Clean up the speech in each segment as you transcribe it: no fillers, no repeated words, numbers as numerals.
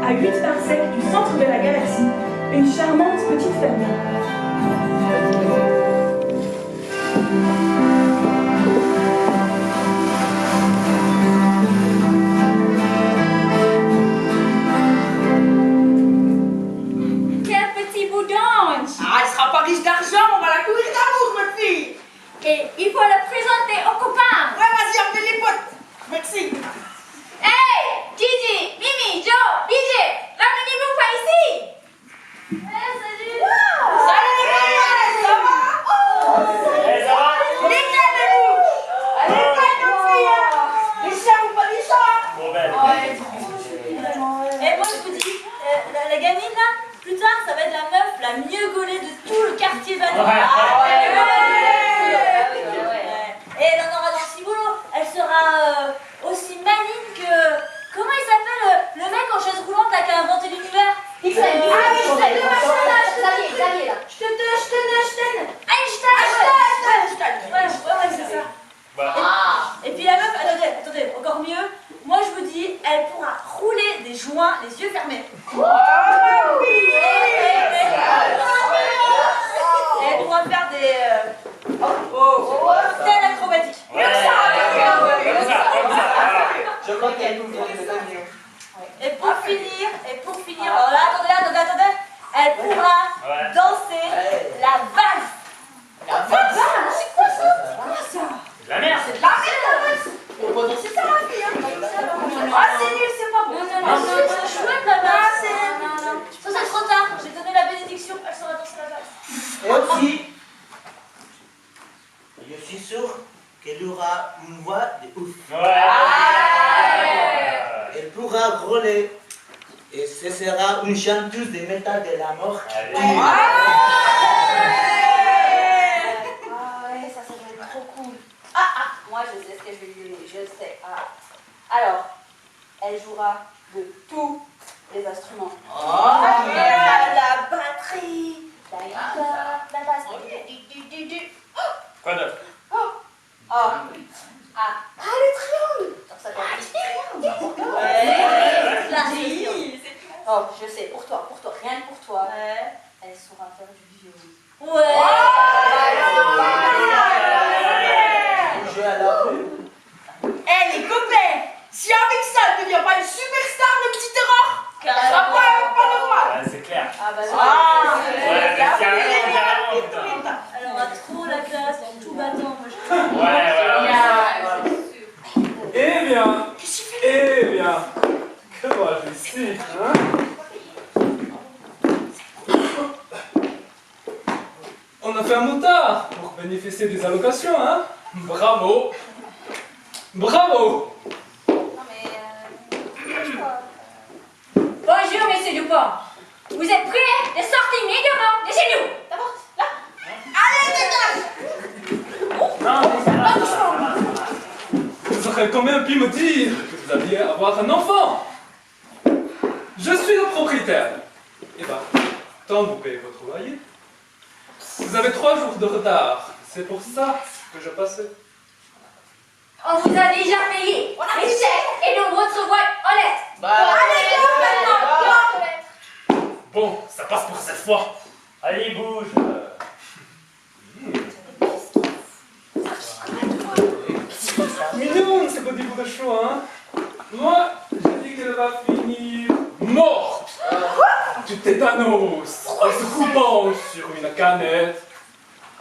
à 8 parsecs du centre de la galaxie, une charmante petite famille. Quel petit bout d'ange! Ah, elle sera pas riche d'argent, on va la courir d'amour, ma fille. Et il faut le présenter aux copains! Ouais, vas-y, appelle les potes. Merci. Hey! Gigi, Mimi, Joe, BJ, ramenez-vous par ici! Salut! Salut les gars, ça va? Ça va? Nickel les bouches. Allez, pas nos filles, hein. Les chats ou pas les chats? Bon ben. Et moi je vous dis, la gamine là, plus tard ça va être la meuf la mieux gaulée de tout le quartier Vanille. Et elle en aura dans six boulots. Elle sera aussi maligne que... Comment il s'appelle le mec en chaise roulante là qui a inventé l'univers? Ah oui, je t'ai le machin là, Xavier là. Einstein. Ouais, c'est ça. Et puis la meuf, attendez, encore mieux. Moi je vous dis, elle pourra rouler des joints les yeux fermés. Et elle pourra faire des stèles acrobatiques. Je crois qu'elle nous donne le camion. Et pour finir, alors là, attendez, elle pourra danser la valse. La valse? C'est quoi ça? De la merde. C'est de la merde la valse. On peut danser ça la fille, hein. Ah c'est nul, c'est pas bon. Non, c'est chouette la valse. Ça c'est trop tard, j'ai donné la bénédiction, elle saura danser la valse. Et aussi, je suis sûr qu'elle aura une voix de ouf. Elle pourra grôler. Et ce sera une chanteuse de métal de la mort. Allez. Ça va être trop cool. Moi je sais ce que je vais lui donner, je sais. Alors, elle jouera de tous les instruments. La batterie, la guitare, la basse, Quoi d'autre? les triangles. Ça va Oh, je sais, pour toi, rien que pour toi. Elle saura faire du violon. Jouer à la rue. Eh les copains, si avec ça elle ne devient pas une superstar le petit terror, ça va pas normal. C'est clair. Elle aura trop la classe, tout battant. Eh bien, que vois-je ici, hein? On a fait un moutard pour bénéficier des allocations, hein? Bravo! Bonjour, monsieur Dupont. Vous êtes prêts de sortir immédiatement de chez nous? La porte, là. Allez dégage. Vous aurez quand même pu me dire que vous alliez avoir un enfant! Je suis le propriétaire. Eh ben, tant vous payez votre loyer. Vous avez 3 jours de retard. C'est pour ça que je passais. On vous a déjà payé les chèques et nous votre voix honnête. Allez go maintenant. Bon, ça passe pour cette fois. Allez, bouge. Mignon, ce petit bout de choix, hein? Moi, j'ai dit qu'elle va finir morte du tétanos en se coupant sur une canette.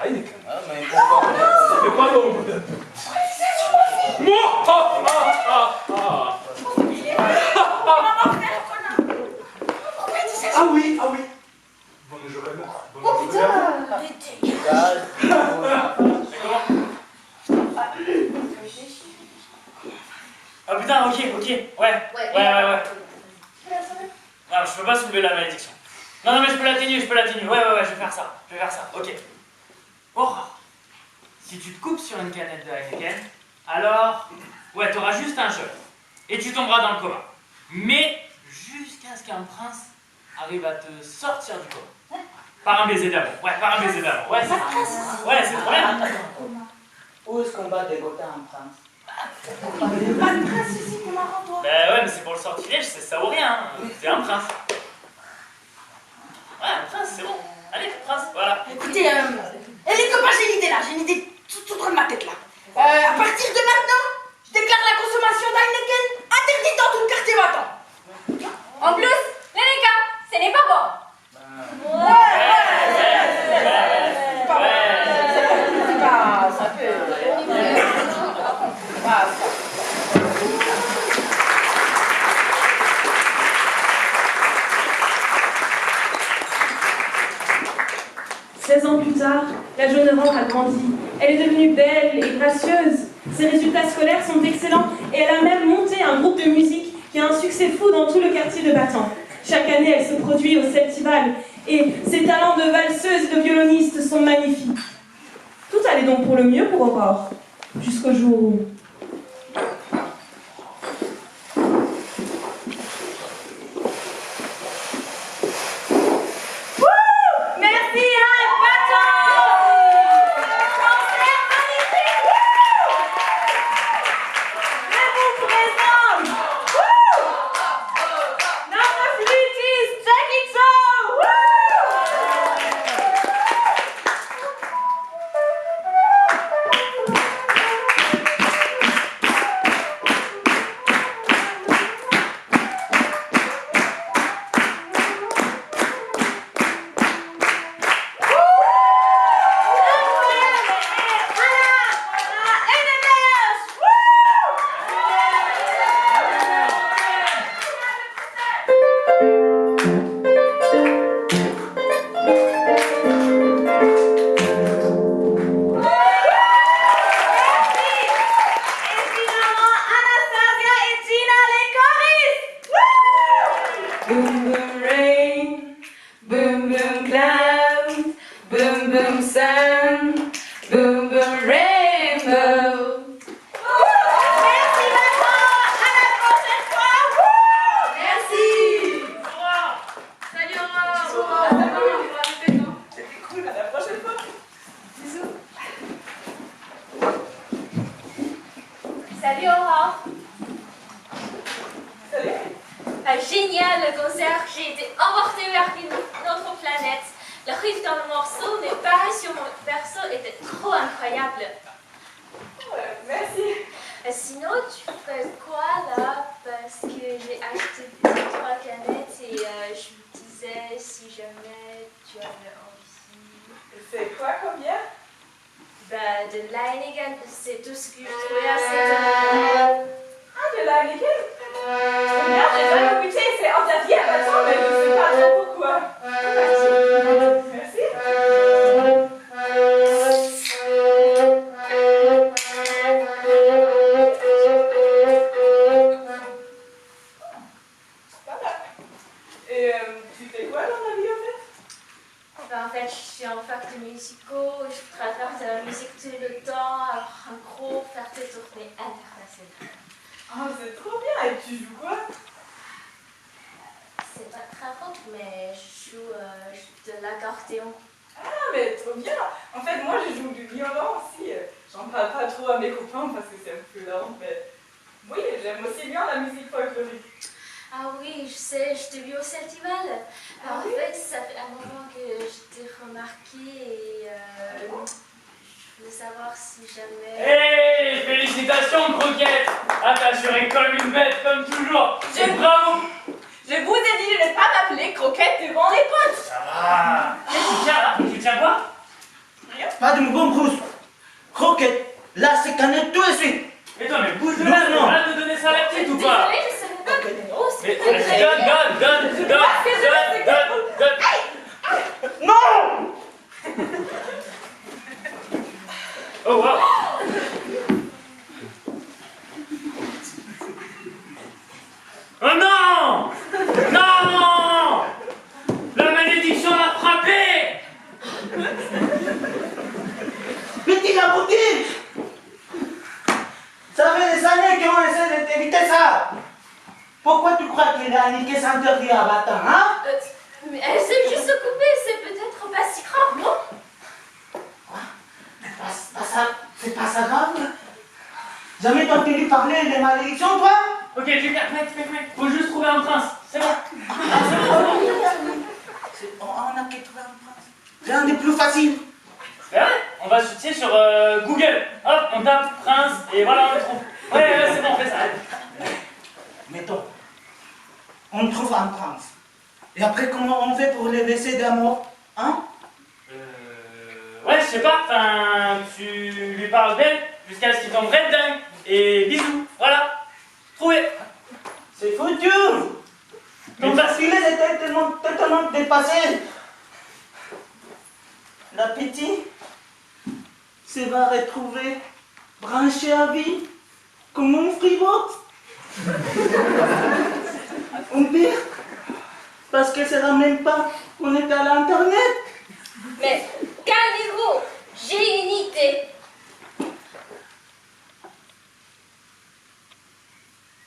Heineken. Mais pourquoi? Ça fait pas l'ombre de doute. Moi! Ah oui! Bonjour, Emma. Bonjour, Ah putain, ok. Ouais. Non, je peux pas soulever la malédiction. Non, mais je peux l'atténuer. Ouais, je vais faire ça. Ok. Aurore, si tu te coupes sur une canette de Heineken, alors, ouais, t'auras juste un choc. Et tu tomberas dans le coma. Mais, jusqu'à ce qu'un prince arrive à te sortir du coma. Par un baiser d'amour. Ouais, c'est trop bien. Où est-ce qu'on va dégoter un prince? Pas de prince ici, comment marrant, toi. Ben ouais, mais c'est pour le sortilège, c'est ça ou rien. Hein. C'est un prince. Ouais, un prince, c'est bon. Allez, prince, voilà. Écoutez, les copains, j'ai une idée là, j'ai une idée toute dans ma tête là. À partir de maintenant, je déclare la consommation d'Heineken interdite dans tout le quartier battant. En plus, les gars, ce n'est pas bon. C'est pas, ça peut. Ah, ça. 16 ans plus tard, la jeune Aurore a grandi. Elle est devenue belle et gracieuse. Ses résultats scolaires sont excellents et elle a même monté un groupe de musique qui a un succès fou dans tout le quartier de Battant. Chaque année, elle se produit au Celtival et ses talents de valseuse et de violoniste sont magnifiques. Tout allait donc pour le mieux pour Aurore, jusqu'au jour où... Salut Aurore. Salut. Génial le concert, j'ai été emportée vers une autre planète. Le riff dans le morceau, mais pareil sur mon perso, était trop incroyable. Merci. Sinon, tu fais quoi là? Parce que j'ai acheté 3 canettes et je me disais si jamais tu avais envie. C'est quoi, combien? Bah, de l'Heineken, c'est tout ce que je trouvais assez Ah, de la Heineken? Bien, j'ai jamais goûté, c'est interdit à Battant, mais je sais pas trop pourquoi. Merci. Pas mal. Et tu fais quoi dans la vie, en fait? En fait, je suis en fac de musicaux, je travaille de la musique tout le temps, alors en gros, faire des tournées internationales. Oh, c'est trop bien. Et tu joues quoi? C'est pas très rock, mais je joue de l'accordéon. Ah, mais trop bien. En fait, moi, je joue du violon aussi. J'en parle pas trop à mes copains parce que c'est un peu lent, mais oui, j'aime aussi bien la musique folklorique. Ah oui, je sais, je t'ai vu au Celtival. Ah En oui? fait, ça fait un moment que je t'ai remarqué et je voulais savoir si jamais... Hey, félicitations, Croquette. Ah, t'as assuré comme une bête, comme toujours. Bravo. Je vous ai dit de ne pas m'appeler Croquette devant les potes. Ça va. Tu tiens là? Tu tiens quoi? Pas de mouvement Bruce. Croquette, là c'est canette tout de suite. Mais toi, mais bouge de Non, là, non. arrête de donner ça à la petite ou pas? Désolée, je savais pas que t'étais grosse. Mais donne. Non. Oh wow. Oh non! Non! La malédiction l'a frappé! Petit la boutique. Ça fait des années qu'on essaie de t'éviter ça. Pourquoi tu crois qu'il a niqué s'interdit à Battant, hein? Mais elle s'est juste coupée, c'est peut-être pas si grave, non? C'est pas ça grave. Jamais t'as entendu parler des malédictions, toi? Ok, mec, faut juste trouver un prince, c'est bon. On a qu'à trouver un prince. Rien de plus facile. C'est vrai, on va se sur Google. Hop, on tape prince et voilà, on le trouve. Ouais, c'est bon, on fait ça. Mettons, on trouve un prince. Et après, comment on fait pour les baisser d'amour? Hein? Ouais, je sais pas, enfin, tu lui parles d'elle jusqu'à ce qu'il tombe red dingue. Et bisous, voilà. Trouvé. C'est foutu. Donc, Parce qu'il était totalement dépassé. La petite se va retrouver branchée à vie comme un frigo. On pire, parce qu'elle ne saura même pas qu'on est à l'internet. Mais calmez-vous, j'ai une idée.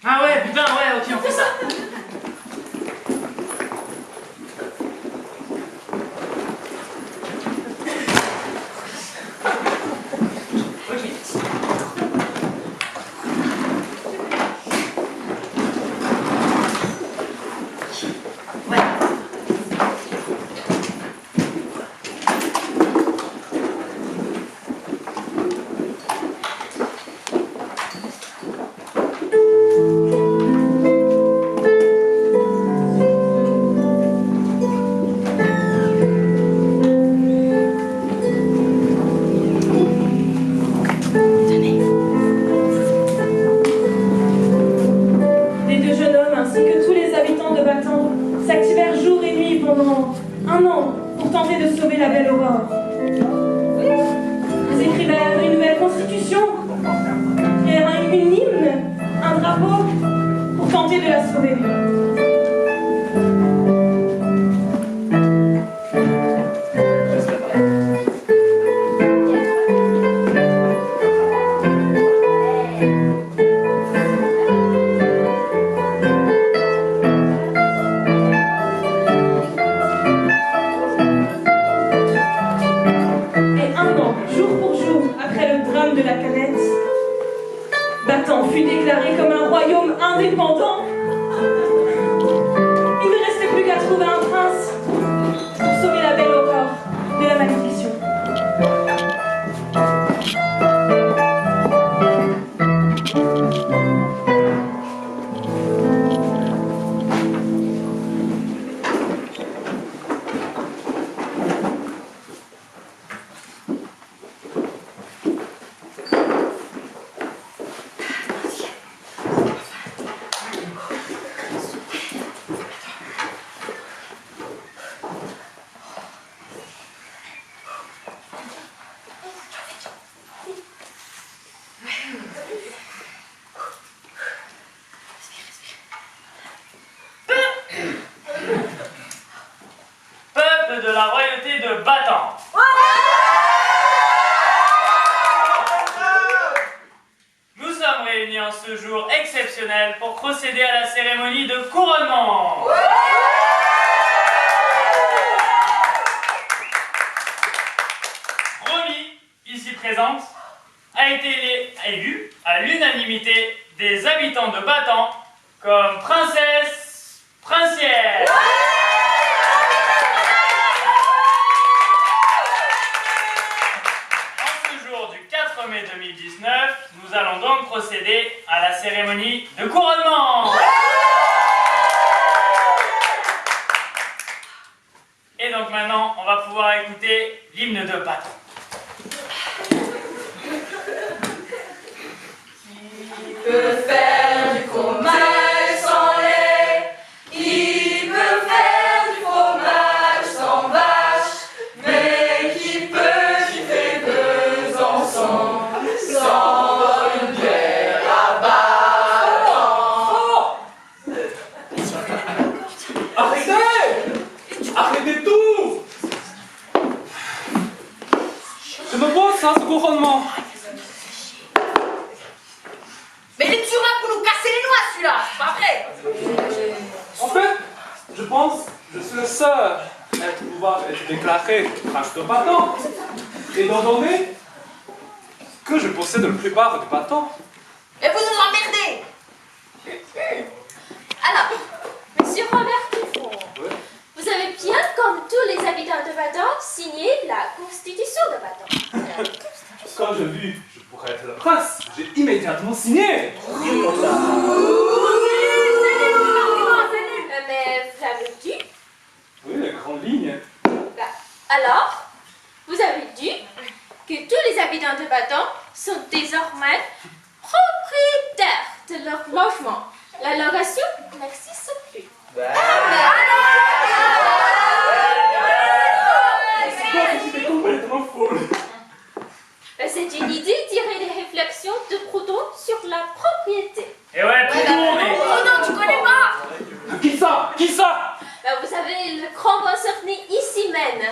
Ah ouais, putain, ouais, ok, on fait ça. Les deux jeunes hommes ainsi que tous les habitants de Batang s'activèrent jour et nuit pendant un an pour tenter de sauver la belle Aurore. Ils écrivèrent une nouvelle constitution, créèrent une hymne, un drapeau pour tenter de la sauver. Et un an, jour pour jour, après le drame de la canette, Batang fut déclaré comme un royaume indépendant. Il ne restait plus qu'à trouver un prince pour sauver la belle Aurore de la malédiction. Peuple de la royauté de Batang. Nous sommes réunis en ce jour exceptionnel pour procéder à la cérémonie de couronnement. Romy, ici présente, a été élue à l'unanimité des habitants de Batang comme princesse princière. En ce jour du 4 mai 2019, nous allons donc procéder à la cérémonie de couronnement. Et donc maintenant, on va pouvoir écouter l'hymne de Batang. Peut faire du fromage sans lait, il peut faire du fromage sans vache, mais qui peut kiffer Besançon sans une bière à Batang. Arrêtez! Arrêtez tout! Je me pose sans ce couronnement. Mais il est toujours là pour nous casser les noix, celui-là, c'est pas vrai. En fait, je pense que je suis le seul à pouvoir être déclaré prince de Batang. Et étant donné que je possède la plupart du Batang. Mais vous nous emmerdez. immédiatement signer. Mais vous avez dit? Oui, la grande ligne. Alors, vous avez dit que tous les habitants de Baton sont désormais propriétaires de leur logement. La location n'existe plus. C'était complètement folle. C'est une idée tirée des réflexions de Proudhon sur la propriété. Et ouais, Proudhon, mais... non, tu connais pas. Qui ça? Qui ça? Vous savez, le grand penseur né ici même.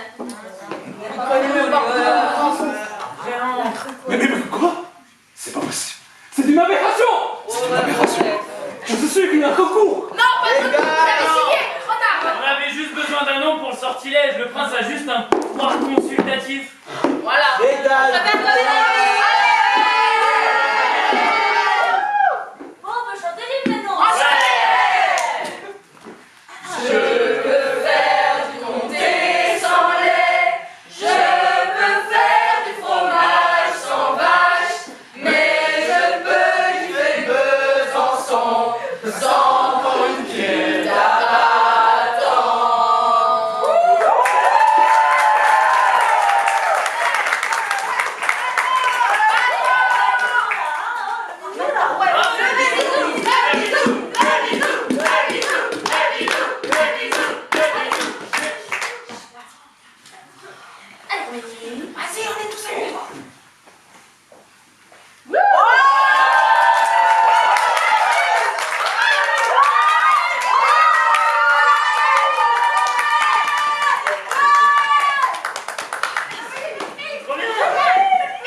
Mais quoi? C'est pas possible. C'est une aberration. C'est une aberration. Je suis sûr qu'il y a un concours. Non, pas de tout, vous avez signé. Trop tard. On avait juste besoin d'un nom pour le sortilège. Le prince a juste un pouvoir consultatif. Voilà. On va chanter les maintenant. Je peux faire du comté sans lait, je peux faire du fromage sans vache, mais je peux du fait Besançon sans prendre une pied d'abattant. Vas-y, on est tous à l'heure.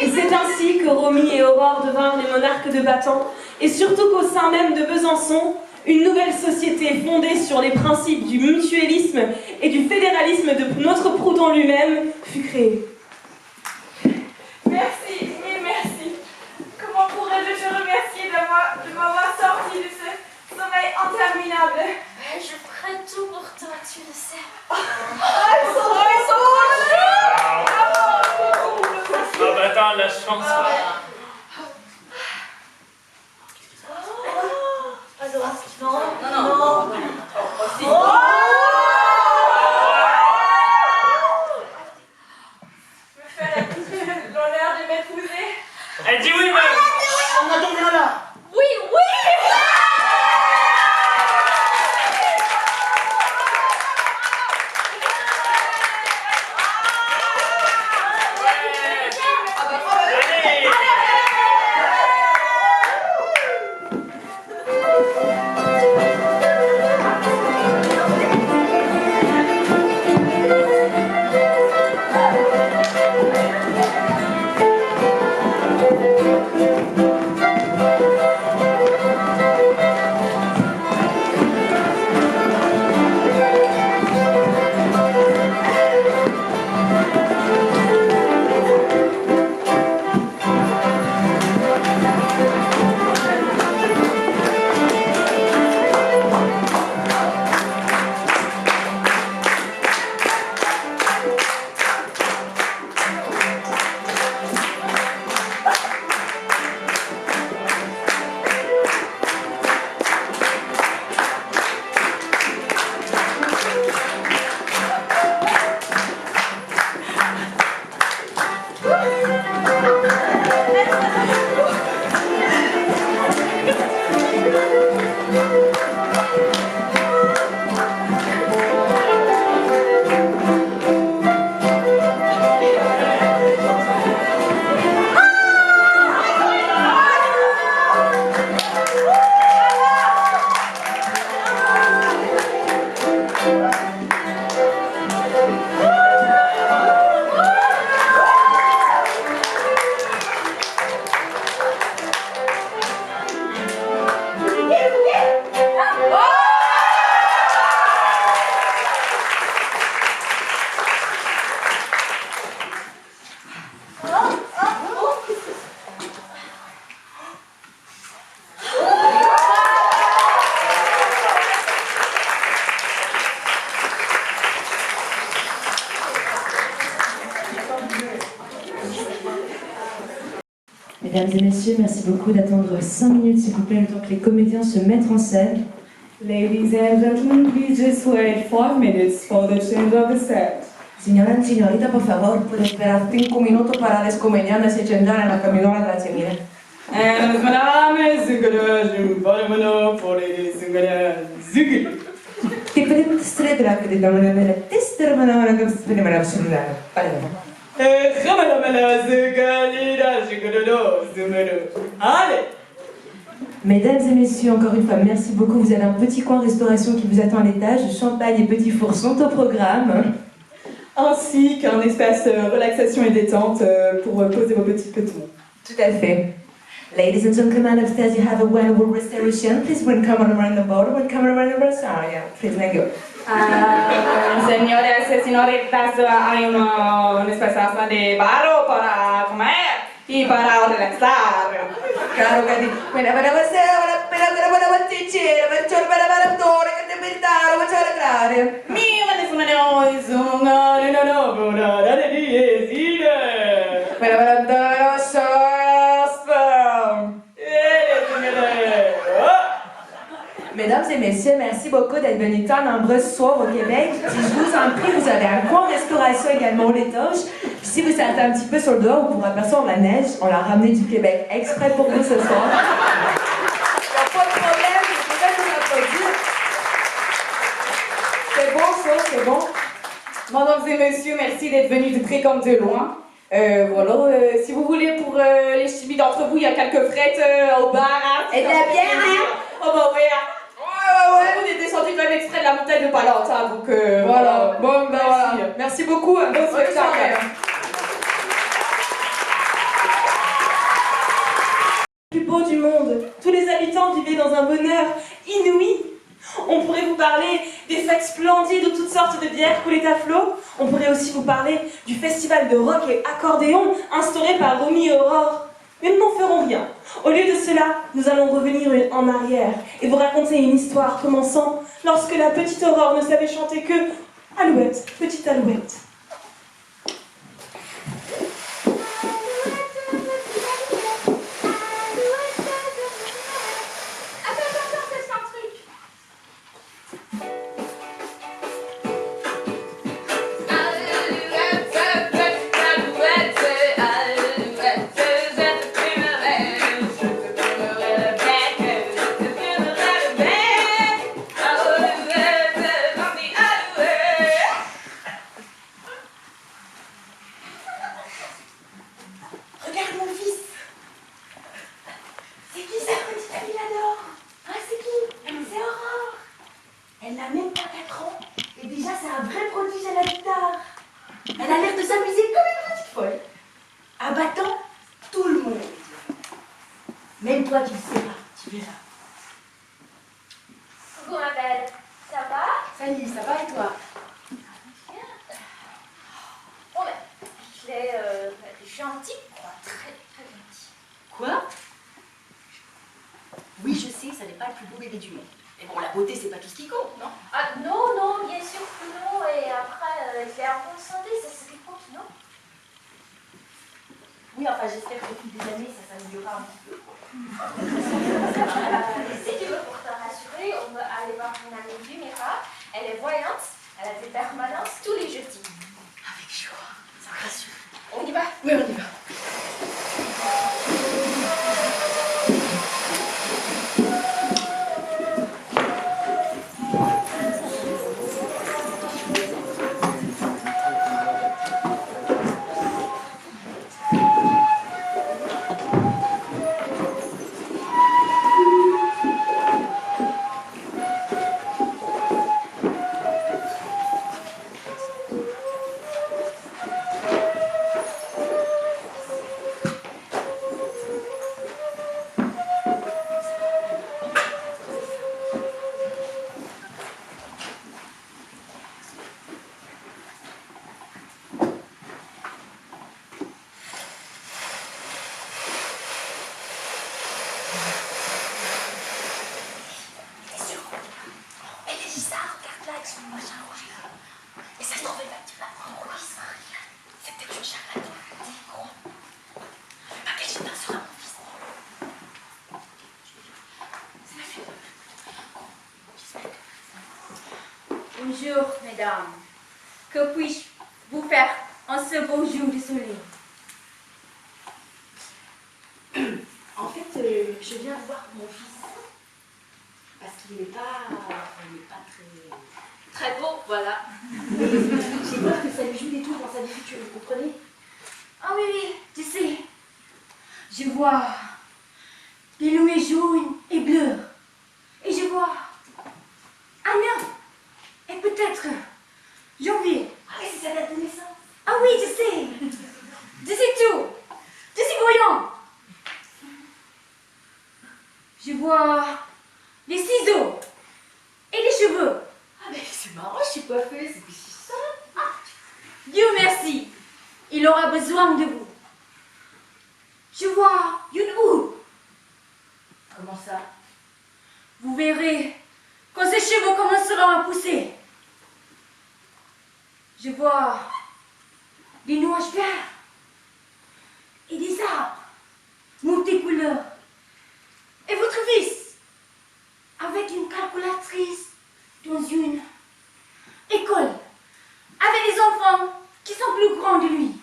Et c'est ainsi que Romy et Aurore devinrent les monarques de Baton, et surtout qu'au sein même de Besançon, une nouvelle société fondée sur les principes du mutualisme et du fédéralisme de notre Proudhon lui-même fut créée. Merci, mille merci. Comment pourrais-je te remercier de m'avoir sorti de ce sommeil interminable? Je ferai tout pour toi, tu le sais. Ils sont Ah bah attends, la chance. me fait l'honneur de m'épouser. Elle dit oui, mais... On attend bien là. Oui, oui. Allez. Mesdames et messieurs, merci beaucoup d'attendre 5 minutes, s'il vous plaît, le temps que les comédiens se mettent en scène. Ladies and gentlemen, please just wait 5 minutes for the change of the set. Señora y señorita, por favor, puede esperar 5 minutos para las comediantes se changar en la caminera de la semana. And my name is Zugada, Jumbaramana, for it is Zugada, Zugada. Ti prego strettra che ti danno una testa romana che si vede male a Ramana, Zugada, Zugada, Zugada. Allez! Mesdames et messieurs, encore une fois, merci beaucoup. Vous avez un petit coin restauration qui vous attend à l'étage. Champagne et petits fours sont au programme. Ainsi qu'un espace relaxation et détente pour poser vos petits petons. Tout à fait. Ladies and gentlemen, upstairs you have a wonderful restoration. Please welcome around the board, welcome around the restaurant. Please, let go. Señores y señoritas, hay un espacio de barro para comer y para relaxar. Claro che sì. Quindi per questa pasticcera, per ciò per attore, che ti meritare, per ciò la grave. Mi vanno su no, da di esire. Per attore, Mesdames et messieurs, merci beaucoup d'être venus tant nombreux ce soir au Québec. Si je vous en prie, vous avez un coin restauration également au l'étage. Puis si vous sortez un petit peu sur le dehors, vous pourrez apercevoir la neige. On l'a ramené du Québec exprès pour vous ce soir. Il n'y a pas de problème, c'est peut-être que ça produit. C'est bon, ça, c'est bon. Mesdames et messieurs, merci d'être venus de près comme de loin. Voilà, si vous voulez, pour les chibis d'entre vous, il y a quelques frettes au bar. Hein, Et de la bière, hein? Oh bah oui, hein. Ouais. On est descendu quand même exprès de la montagne de Palante, hein, donc voilà. Bon, ben voilà. Merci beaucoup. Bon spectacle. Le plus beau du monde. Tous les habitants vivaient dans un bonheur inouï. On pourrait vous parler des fêtes splendides où toutes sortes de bières coulaient à flot. On pourrait aussi vous parler du festival de rock et accordéon instauré par Romy et Aurore. Mais nous n'en ferons rien. Au lieu de cela, nous allons revenir en arrière et vous raconter une histoire commençant lorsque la petite Aurore ne savait chanter que « Alouette, petite alouette ». Bonjour, mesdames. Que puis-je vous faire en ce beau jour de soleil? En fait, je viens voir mon fils. Parce qu'il n'est pas Très beau, voilà. J'ai peur que ça lui joue des tours dans sa vie future, vous comprenez? Ah oui, oui, tu sais. Je vois des lumières jaunes et bleues. Et je vois un an. Et peut-être janvier. Ah oui, c'est sa date de naissance. Ah oui, je sais. Je sais tout. Je suis voyant. Je vois des ciseaux et des cheveux. Ah mais c'est marrant, je suis coiffeuse, c'est plus ça. Dieu merci. Il aura besoin de vous. Je vois une houe. Comment ça? Vous verrez quand ses cheveux commenceront à pousser. Je vois des nuages verts et des arbres multicouleurs. Et votre fils, avec une calculatrice dans une école, avec des enfants qui sont plus grands de lui.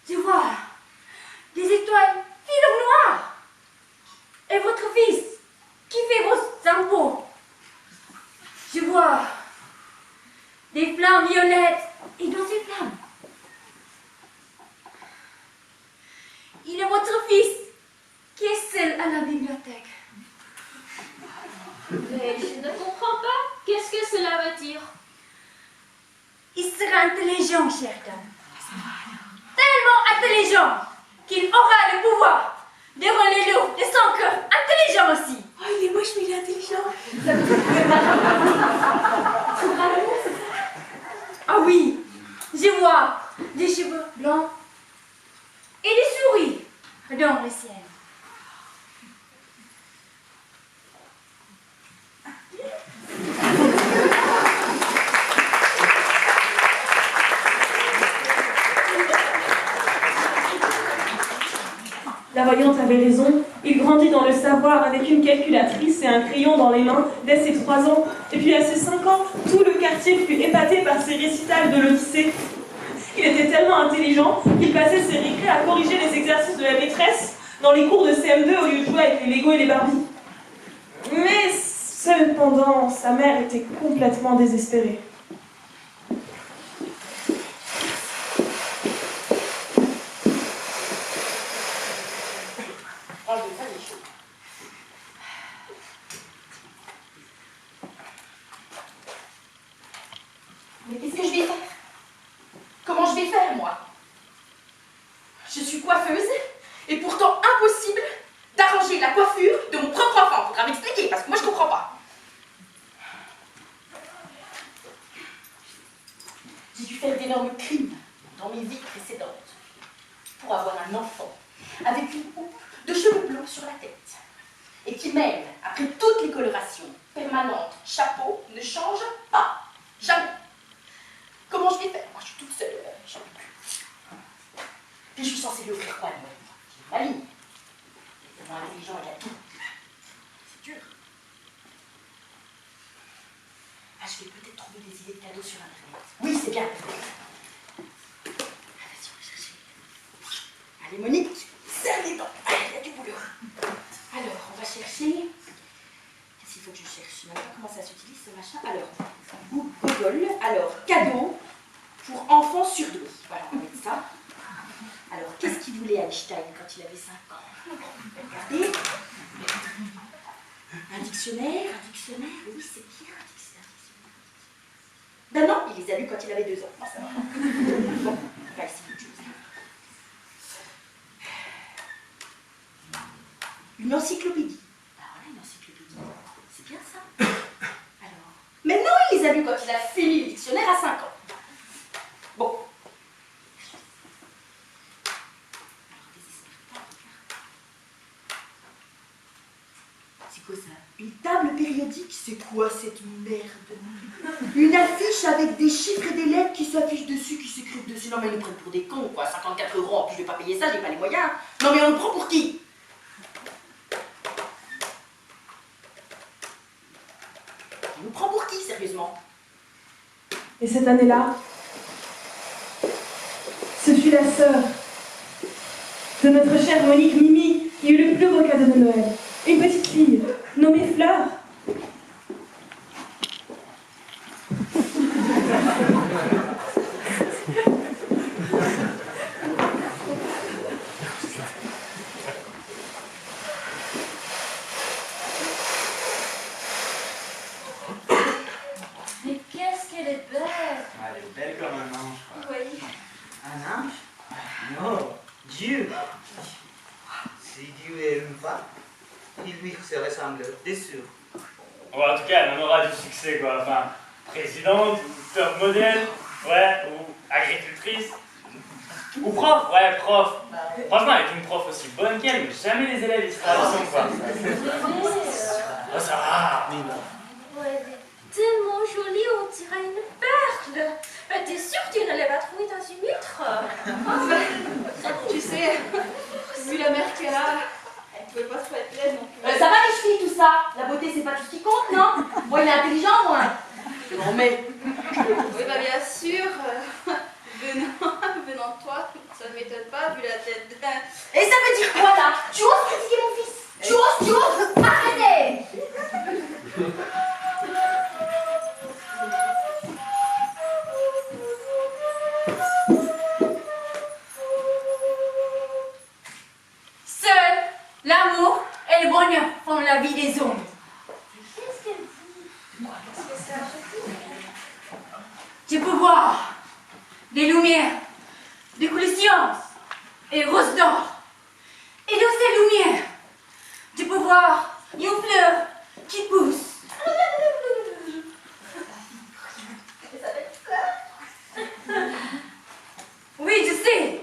Je vois des étoiles filant noires. Et votre fils qui fait vos impôts. Je vois des flammes violettes et dans ces flammes, il est votre fils qui est seul à la bibliothèque. Mais je ne comprends pas. Qu'est-ce que cela veut dire? Il sera intelligent, chère dame. Tellement intelligent qu'il aura le pouvoir de relever l'eau de son cœur. Intelligent aussi. Oh, il est moche, mais il est intelligent. Ah oui, je vois des cheveux blancs et des souris dans le ciel. La voyante avait raison. Il grandit dans le savoir avec une calculatrice et un crayon dans les mains dès ses 3 ans. Et puis à ses 5 ans, tout le quartier fut épaté par ses récitals de l'Odyssée. Il était tellement intelligent qu'il passait ses récrés à corriger les exercices de la maîtresse dans les cours de CM2 au lieu de jouer avec les Lego et les Barbies. Mais cependant, sa mère était complètement désespérée. Mais qu'est-ce que je vais faire? Comment je vais faire, moi? Je suis coiffeuse, et pourtant impossible d'arranger la coiffure de mon propre enfant. Faudra m'expliquer, parce que moi je comprends pas. J'ai dû faire d'énormes crimes dans mes vies précédentes pour avoir un enfant avec une houppe de cheveux blancs sur la tête et qui même, après toutes les colorations permanentes, chapeau, ne change pas. Jamais. Comment je vais faire? Moi, je suis toute seule, j'en peux plus. Puis je suis censée lui offrir quoi, moi? J'ai ma ligne. Il est tellement intelligent, il a tout. C'est dur. Ah, je vais peut-être trouver des idées de cadeaux sur Internet. Oui, c'est bien. Vas-y, on va chercher. Allez, Monique, serre les dents. Allez, il y a du boulot. Alors, on va chercher. Qu'est-ce qu'il faut que je cherche? Je ne sais pas comment ça s'utilise, ce machin. Alors, Google. Alors, cadeau pour enfants surdoués. Voilà, on va mettre ça. Alors, qu'est-ce qu'il voulait Einstein quand il avait 5 ans? Regardez. Un dictionnaire. Oui, c'est bien, un dictionnaire. Ben non, il les a lus quand il avait 2 ans. Ah, ça va. Bon, on va essayer autre chose. Une encyclopédie. Ah voilà, une encyclopédie. C'est bien ça. Alors. Mais non, il les a lus quand il a fini le dictionnaire à 5 ans. Bon. C'est quoi ça? Une table périodique? C'est quoi cette merde? Une affiche avec des chiffres et des lettres qui s'affichent dessus, qui s'écrivent dessus. Non mais ils nous prennent pour des cons, quoi. 54 €, en plus je vais pas payer ça, j'ai pas les moyens. Non mais on le prend pour qui? On nous prend pour Pour qui, sérieusement? Et cette année-là, ce fut la sœur de notre chère Monique Mimi qui eut le plus beau cadeau de Noël. Une petite fille nommée Fleur. Mais qu'est-ce qu'elle est belle! Elle est belle comme un ange, quoi. Oui. Un ange? Non, Dieu. Si Dieu est une femme, il lui se ressemble, c'est sûr. Bon, en tout cas, elle en aura du succès, quoi. Enfin, présidente, ou top modèle, ouais, ou agricultrice, ou prof, ouais, prof. Franchement, avec une prof aussi bonne qu'elle, mais jamais les élèves ils se sont, quoi. Oh, ça va. Ouais, elle est tellement jolie, on dirait une perle. Mais t'es sûre que tu ne l'as pas trouvée dans une huître? Tu sais, vu la mère qu'elle a, elle pouvait pas trop être laide non plus. Ça va les filles, tout ça? La beauté, c'est pas tout ce qui compte, non? Moi, il est intelligent, moi. Non, mais... Oui, bah bien sûr, venant de toi, ça ne m'étonne pas vu la tête de... Et ça veut dire quoi, là? Tu oses critiquer mon fils? Tu oses? Arrêtez! Seul l'amour et le bonheur font la vie des hommes. Qu'est-ce qu'elle dit? Qu'est-ce que ça veut dire? Tu peux voir des lumières, des couleurs science et roses d'or. Et dans ces lumières, tu peux voir une fleur qui pousse. Oui, je sais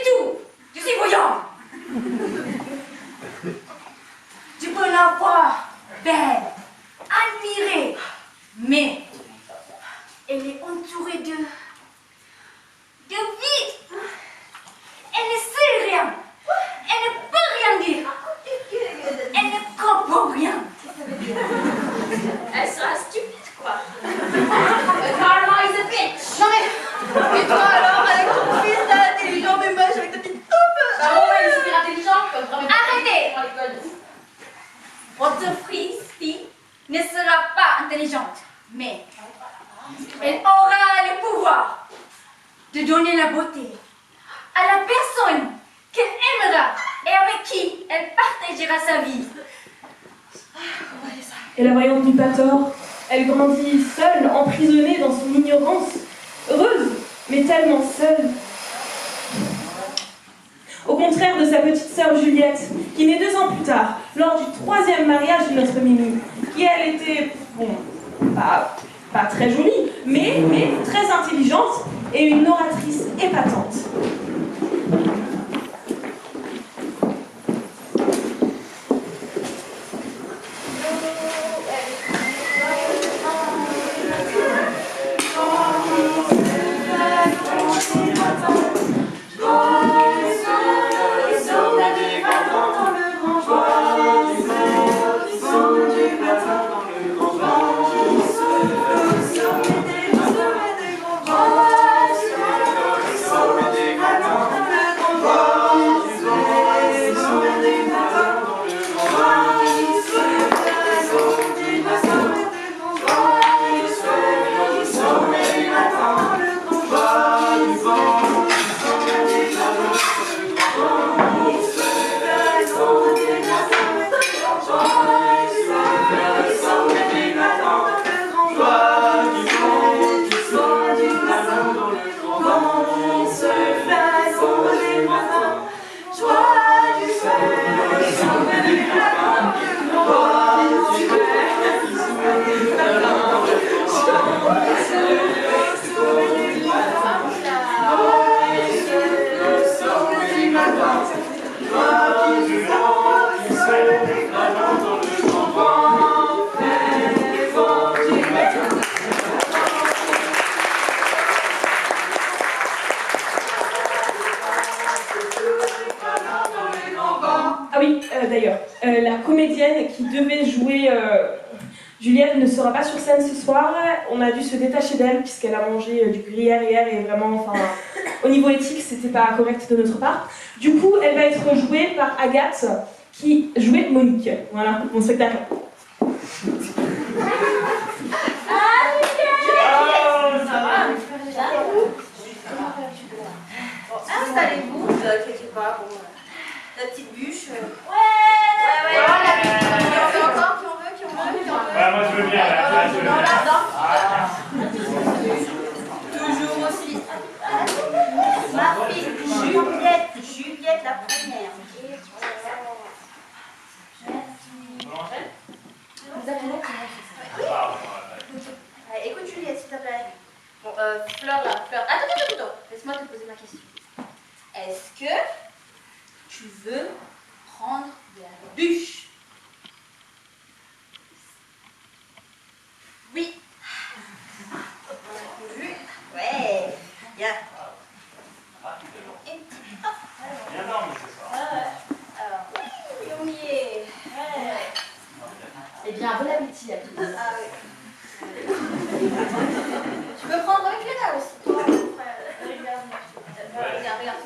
tout. Je suis voyant. Tu peux la voir belle, admirée, mais elle est entourée de vide. Elle ne sait rien. Elle ne peut rien dire. Elle ne comprend rien. Elle sera stupide, quoi. Karma is a bitch. Non mais toi alors, avec ton fils là, intelligent, mais moche, avec ta petite coupe. Ah bon, elle est super intelligente. Arrêtez. Votre fille ne sera pas intelligente, mais elle aura le pouvoir de donner la beauté à la personne qu'elle aimera et avec qui elle partagera sa vie. Et la voyante n'eut pas tort. Elle grandit seule, emprisonnée dans son ignorance. Heureuse, mais tellement seule. Au contraire de sa petite sœur Juliette, qui naît 2 ans plus tard, lors du 3e mariage de notre Mimi, qui elle était, bon, pas très jolie, mais très intelligente et une oratrice épatante. sera pas sur scène ce soir. On a dû se détacher d'elle puisqu'elle a mangé du gruyère hier et vraiment, enfin, au niveau éthique, c'était pas correct de notre part. Du coup, elle va être jouée par Agathe qui jouait Monique. Voilà, mon spectacle. Installez-vous, ne vous inquiétez pas, bon, la petite bûche. Ouais. Qui en veut. Ouais, moi je veux bien, là, je veux bien. Toujours aussi. Ma fille Juliette la première. Écoute Juliette, s'il te plaît. Bon, Fleur là, Fleur. Attends. Laisse-moi te poser ma question. Est-ce que tu veux prendre de la bûche? Oui. Ouais. Bien. Une petite. Bien dormi ce soir. Alors, on y est. Eh bien, bon appétit à tous. Ah oui. Tu peux prendre avec les là aussi. Toi, regarde.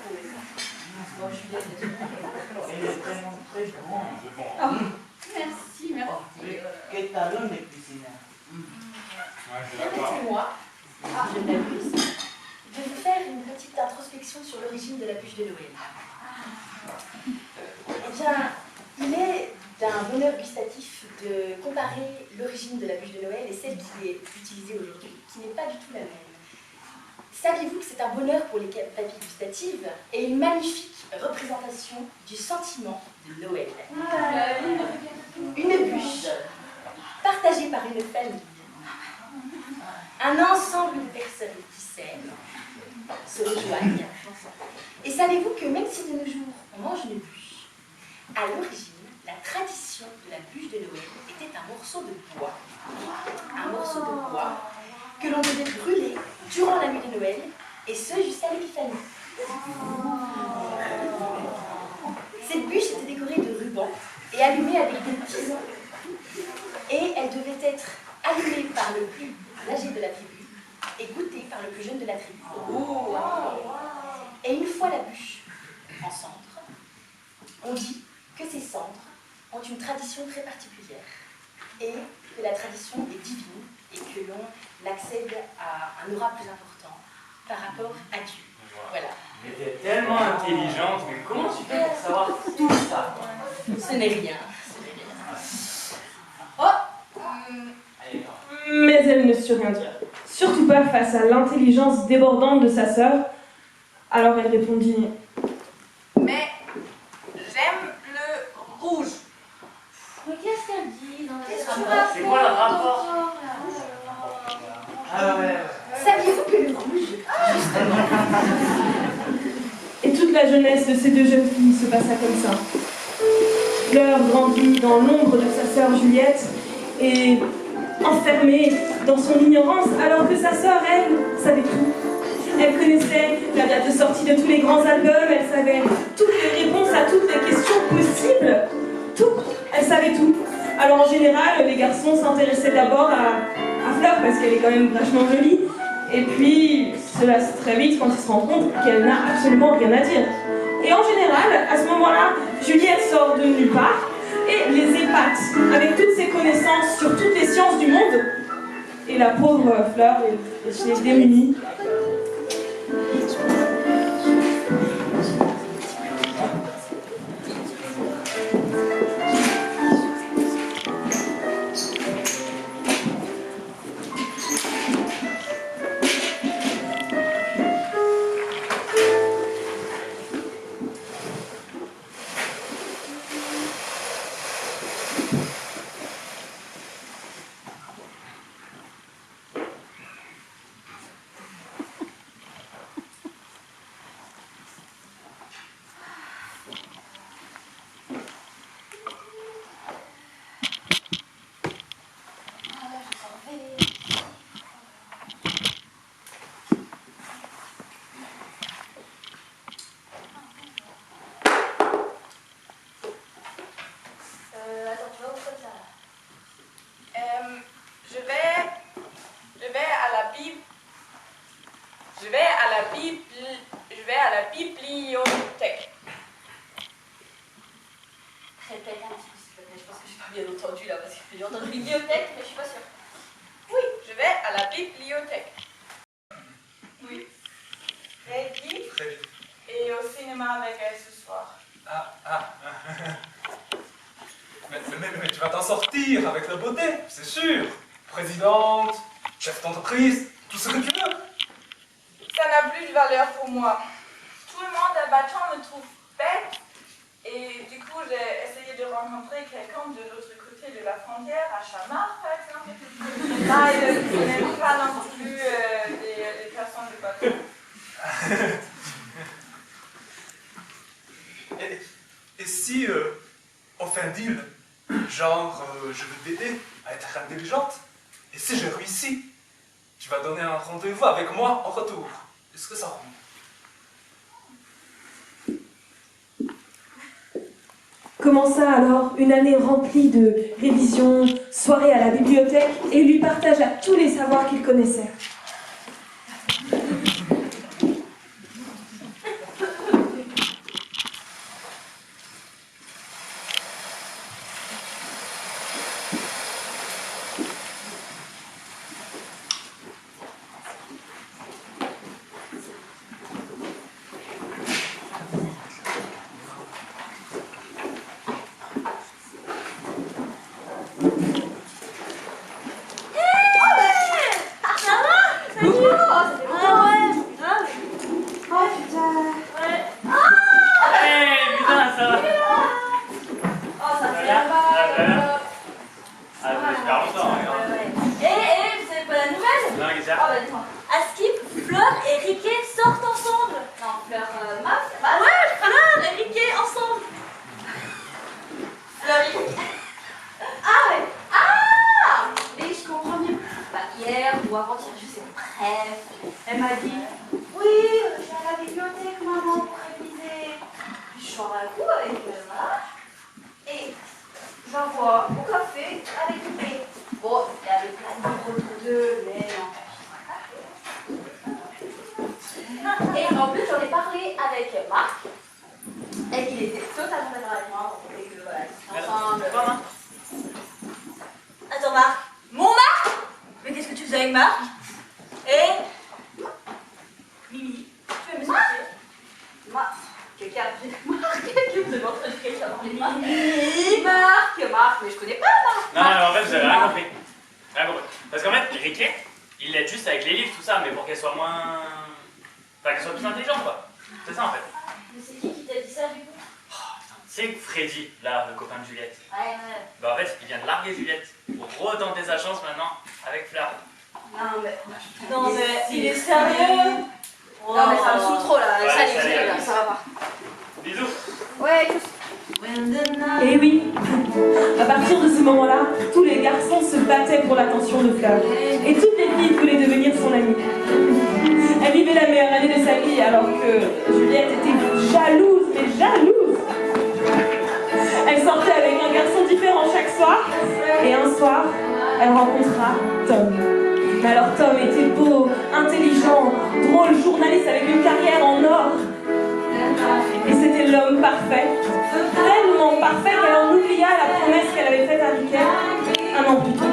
Bon, je suis désolée. Il est tellement très bon. Oh, merci. Quel talent de cuisine. Permettez-moi, je m'abuse, de vous faire une petite introspection sur l'origine de la bûche de Noël. Eh bien, il est d'un bonheur gustatif de comparer l'origine de la bûche de Noël et celle qui est utilisée aujourd'hui, qui n'est pas du tout la même. Saviez-vous que c'est un bonheur pour les papilles gustatives et une magnifique représentation du sentiment de Noël? Une bûche partagée par une famille, un ensemble de personnes qui s'aiment, se rejoignent. Et savez-vous que même si de nos jours on mange une bûche, à l'origine, la tradition de la bûche de Noël était un morceau de bois. Un morceau de bois que l'on devait brûler durant la nuit de Noël, et ce jusqu'à l'épiphanie. Cette bûche était décorée de rubans et allumée avec des tisons. Et elle devait être allumée par le plus âgé de la tribu et goûtée par le plus jeune de la tribu. Et une fois la bûche en cendres, on dit que ces cendres ont une tradition très particulière et que la tradition est divine et que l'on accède à un aura plus important par rapport à Dieu. Voilà. Mais t'es tellement intelligente, mais comment tu fais pour savoir tout ça? Ce n'est rien. Mais elle ne sut rien dire. Surtout pas face à l'intelligence débordante de sa sœur. Alors elle répondit: Mais j'aime le rouge. Mais qu'est-ce qu'elle dit dans Qu'est-ce la que tu racontes? C'est quoi le rapport? Ah ouais. Saviez-vous que le rouge, Et toute la jeunesse de ces deux jeunes filles se passa comme ça. Fleur grandit dans l'ombre de sa sœur Juliette et enfermée dans son ignorance, alors que sa sœur, elle, savait tout. Elle connaissait la date de sortie de tous les grands albums, elle savait toutes les réponses à toutes les questions possibles. Tout, elle savait tout. Alors en général, les garçons s'intéressaient d'abord à Fleur parce qu'elle est quand même vachement jolie. Et puis, se lasse très vite quand ils se rendent compte qu'elle n'a absolument rien à dire. Et en général, à ce moment-là, Juliette sort de nulle part et les épate avec toutes ses connaissances sur toutes les sciences du monde. Et la pauvre Fleur est démunie. bibliothèque. Oui. Freddy Freddy. est au cinéma avec elle ce soir. Mais tu vas t'en sortir avec la beauté, c'est sûr. Présidente, chef d'entreprise, tout ce que tu veux. Ça n'a plus de valeur pour moi. Tout le monde à Bâton me trouve bête. Et du coup, j'ai essayé de rencontrer quelqu'un de l'autre côté de la frontière, à Chamar, par exemple. Là, il n'aime pas non plus des personnes de Bâton. Et si on fait un deal, genre je veux t'aider à être intelligente, et si je réussis, tu vas donner un rendez-vous avec moi en retour. Est-ce que ça roule? Commença alors une année remplie de révisions, soirées à la bibliothèque, et lui partagea tous les savoirs qu'il connaissait. Et oui, à partir de ce moment-là, tous les garçons se battaient pour l'attention de Fleur. Et toutes les filles voulaient devenir son amie. Elle vivait la meilleure année de sa vie alors que Juliette était jalouse, mais jalouse. Elle sortait avec un garçon différent chaque soir. Et un soir, elle rencontra Tom. Mais alors Tom était beau, intelligent, drôle, journaliste avec une carrière en or. Et c'était l'homme parfait. Tellement parfait qu'elle en oublia la promesse qu'elle avait faite à Michael un an plus tôt.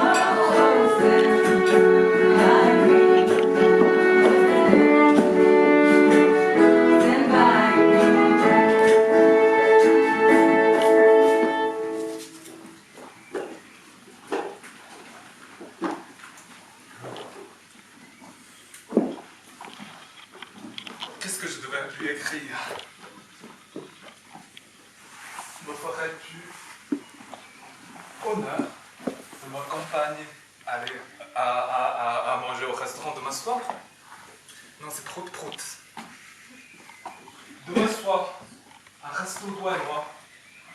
Qu'est-ce que je devais lui écrire? Me ferais-tu honneur de m'accompagner à manger au restaurant demain soir? Non, c'est trop de prout. Demain soir, un resto toi et moi.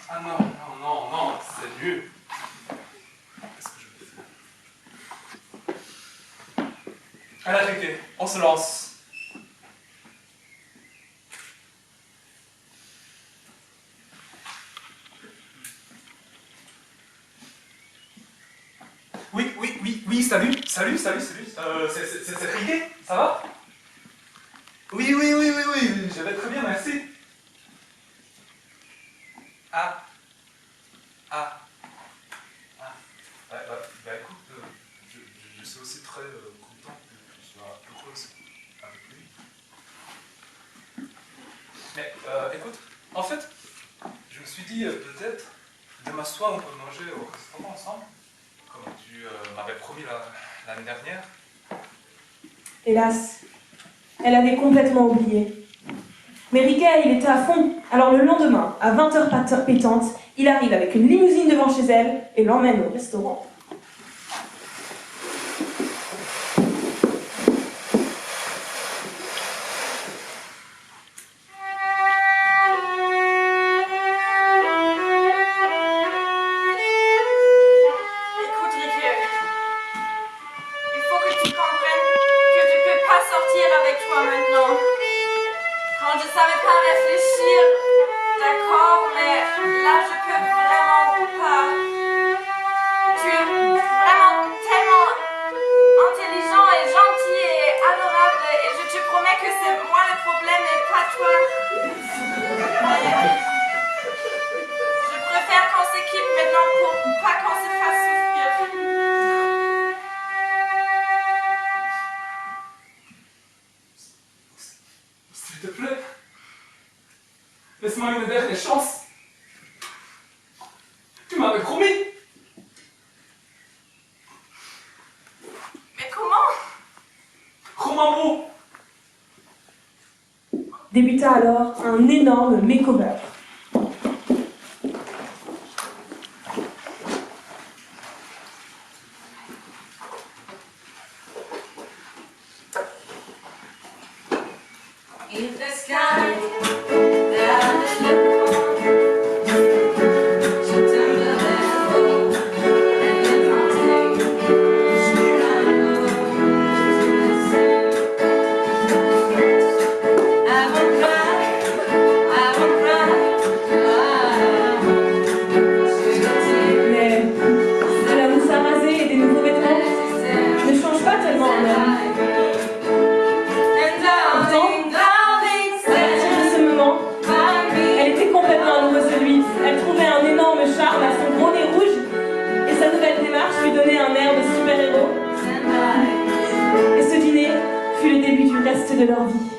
Ah non, non, non, non, c'est nul. Qu'est-ce que je vais faire? Allez, Riquet, on se lance. Oui, salut. C'est Riquet, ça va? Oui, je vais très bien, merci. Bah, écoute, je suis aussi très content Écoute, en fait, je me suis dit peut-être demain soir on peut manger au restaurant ensemble, comme tu m'avais promis l'année dernière. Hélas, elle avait complètement oublié. Mais Riquet, il était à fond. Alors le lendemain, à 20h pétantes, il arrive avec une limousine devant chez elle et l'emmène au restaurant. S'il te plaît, laisse-moi une dernière chance. Tu m'avais promis. Mais comment? Romambo. Débuta alors un énorme makeover. In the sky, there is September and the mountain, sweet and low to the sea. I won't cry, Mais de la mousse à raser et des nouveaux vêtements ne change pas tellement un homme. Elle était complètement amoureuse de lui. Elle trouvait un énorme charme à son gros nez rouge et sa nouvelle démarche lui donnait un air de super-héros. Et ce dîner fut le début du reste de leur vie.